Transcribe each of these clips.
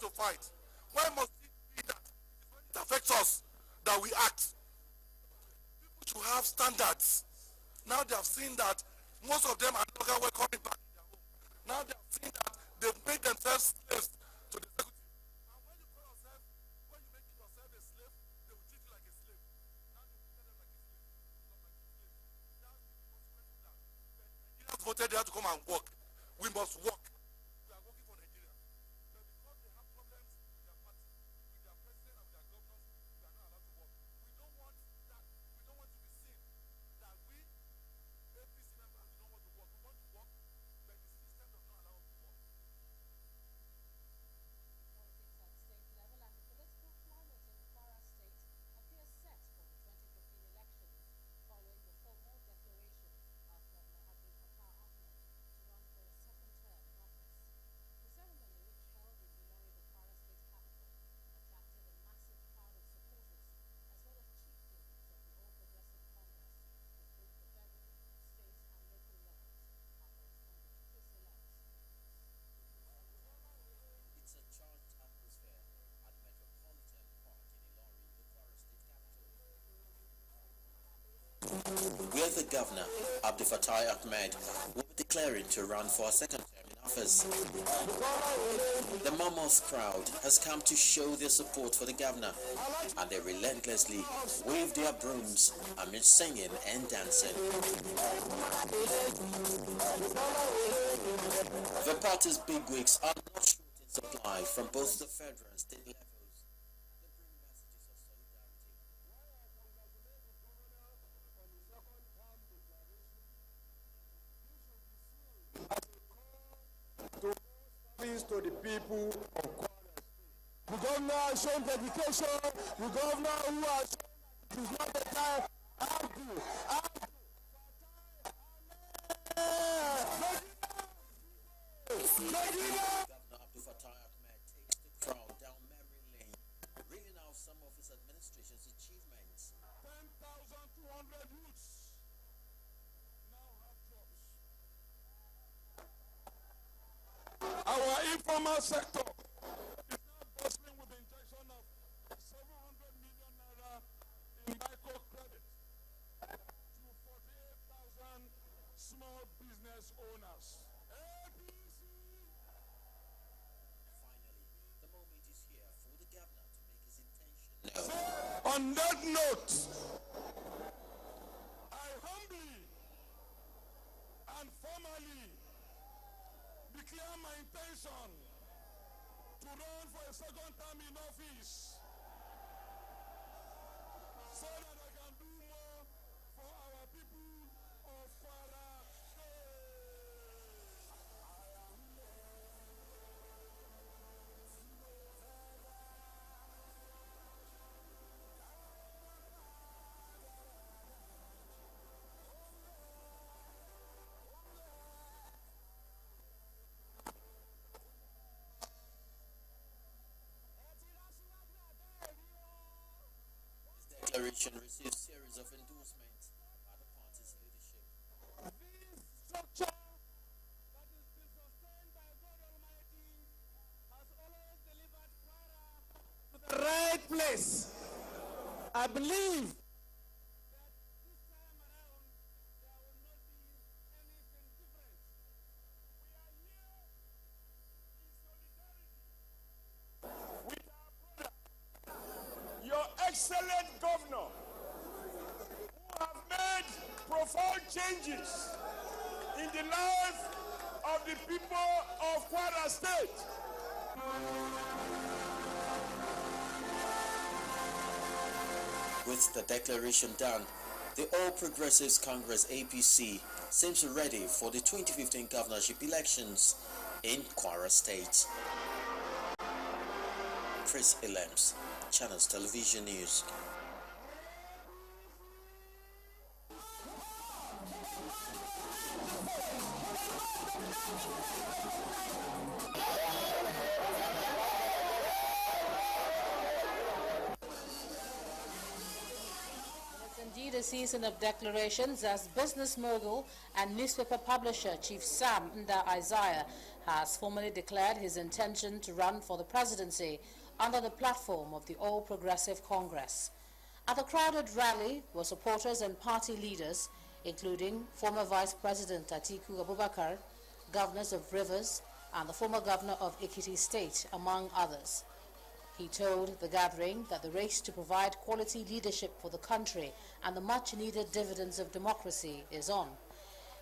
to fight? Why must it be that it affects us that we act? People should have standards. Now they have seen that most of them are no longer welcoming back in their home. Now they have seen that they've made themselves slaves to the executive. And when you call yourself, when you make yourself a slave, they will treat you like a slave. Now they treat them like a slave, not like a slave. That's the consequence of that. The Nigerians voted they have to come and work. We must work. We are working for Nigeria. But because they have problems with their party, with their president and with their governors, we are not allowed to work. We don't want that. We don't want to be seen that we APC members don't want to work. We want to work, but the system does not allow us to work. Politics at state level and the political climate in Kwara State appears set for the 2015 elections following the formal declaration of Governor Abdul Fattah Ahmed to run for a second term in office. The ceremony, which held in Ilori, the Kwara State capital, attracted a massive crowd of supporters as well as chieftains of the All Progressive Congress from both the federal, state and local levels. Our correspondent Chris Elands. It's a charged atmosphere at Metropolitan Park in Ilori, the Kwara State capital, where the governor, Abdul Fattah Ahmed, will be declaring to run for a second term in office. The mammoth crowd has come to show their support for the governor, and they relentlessly wave their brooms amid singing and dancing. The party's bigwigs are not short in supply from both the federal and state levels. They bring messages of solidarity. To the people of Kwara State. The governor has shown dedication. The governor who has shown it is not the time. Governor Abdul Fattah Ahmed takes the crowd down memory lane, reeling out some of his administration's achievements. 10,200 youths now have jobs. Our informal sector is now bustling with the injection of 700 million naira in microcredit to 48,000 small business owners. Finally, the moment is here for the governor to make his intention known. On that note, I humbly and formally declare my intention to run for a second term in office so that I can do more for our people of Kwara State. His declaration received series of endorsements by the party's leadership. This structure that is been sustained by God Almighty has always delivered Kwara to the right place. I believe that this time around there will not be anything different. We are here in solidarity with our brother, your excellent governor, who have made profound changes in the life of the people of Kwara State. With the declaration done, the All Progressives Congress APC seems ready for the 2015 governorship elections in Kwara State. Chris Elands, Channels Television News. It's indeed a season of declarations as business mogul and newspaper publisher Chief Sam Nda Isaiah has formally declared his intention to run for the presidency under the platform of the All Progressive Congress. At the crowded rally were supporters and party leaders, including former Vice President Atiku Abubakar, governors of Rivers, and the former governor of Ekiti State, among others. He told the gathering that the race to provide quality leadership for the country and the much-needed dividends of democracy is on.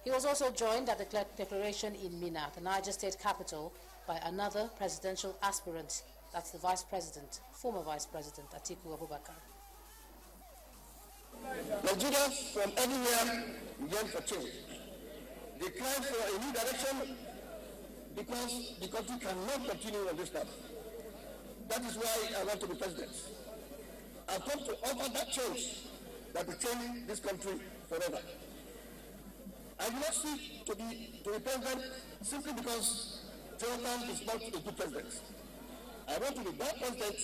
He was also joined at the declaration in Minna, the Niger State capital, by another presidential aspirant, that's the Vice President, former Vice President Atiku Abubakar. Nigerians from everywhere yearn for change. They cry for a new direction because the country cannot continue on this path. That is why I want to be president. I've come to offer that change that will change this country forever. I do not seek to be president simply because Jonathan is not a good president. I want to be that president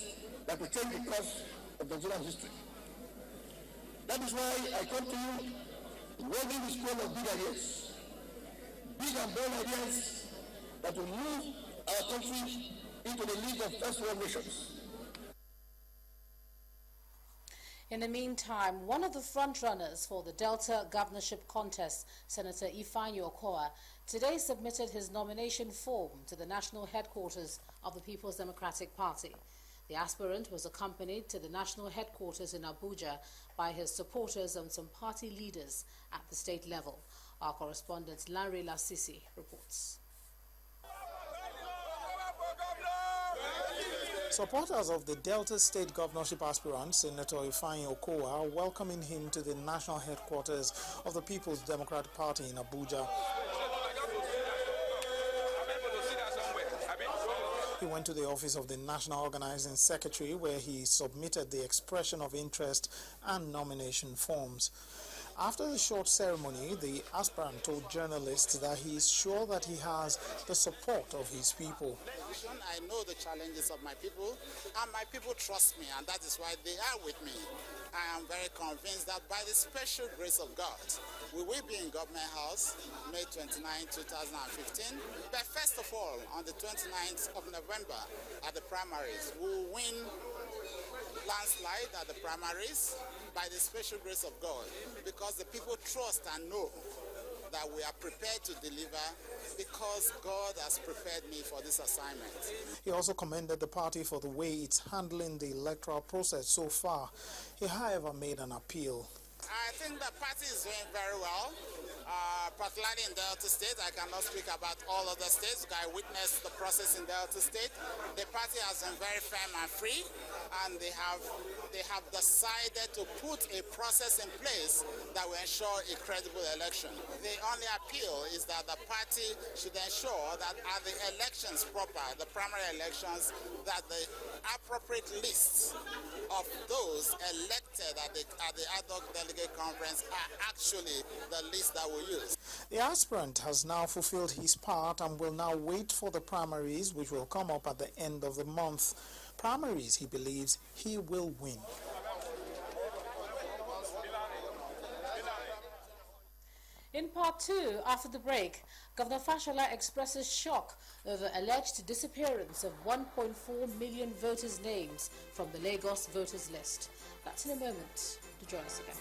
that will change the course of Nigerian history. That is why I come to you waving the scroll of big ideas. Big and bold ideas that will move our country into the League of First World Nations. In the meantime, one of the frontrunners for the Delta governorship contest, Senator Ifeanyi Okowa, today submitted his nomination form to the national headquarters of the People's Democratic Party. The aspirant was accompanied to the national headquarters in Abuja by his supporters and some party leaders at the state level. Our correspondent Larry Lasisi reports. Supporters of the Delta State governorship aspirant, Senator Ifeanyi Okowa, are welcoming him to the national headquarters of the People's Democratic Party in Abuja. He went to the office of the National Organizing Secretary, where he submitted the expression of interest and nomination forms. After the short ceremony, the aspirant told journalists that he is sure that he has the support of his people. I know the challenges of my people, and my people trust me, and that is why they are with me. I am very convinced that by the special grace of God, we will be in Government House May 29, 2015. But first of all, on the 29th of November at the primaries, we will win landslide at the primaries by the special grace of God, because the people trust and know that we are prepared to deliver because God has prepared me for this assignment. He also commended the party for the way it's handling the electoral process so far. He, however, made an appeal. I think the party is doing very well, particularly in Delta State. I cannot speak about all other states. I witnessed the process in Delta State. The party has been very firm and free, and they have decided to put a process in place that will ensure a credible election. The only appeal is that the party should ensure that at the elections proper, the primary elections, that the appropriate lists of those elected at the ad hoc delegate conference are actually the list that we use. The aspirant has now fulfilled his part and will now wait for the primaries, which will come up at the end of the month. Primaries, he believes, he will win. In part two, after the break, Governor Fashola expresses shock over alleged disappearance of 1.4 million voters' names from the Lagos voters list. That's in a moment. To join us again.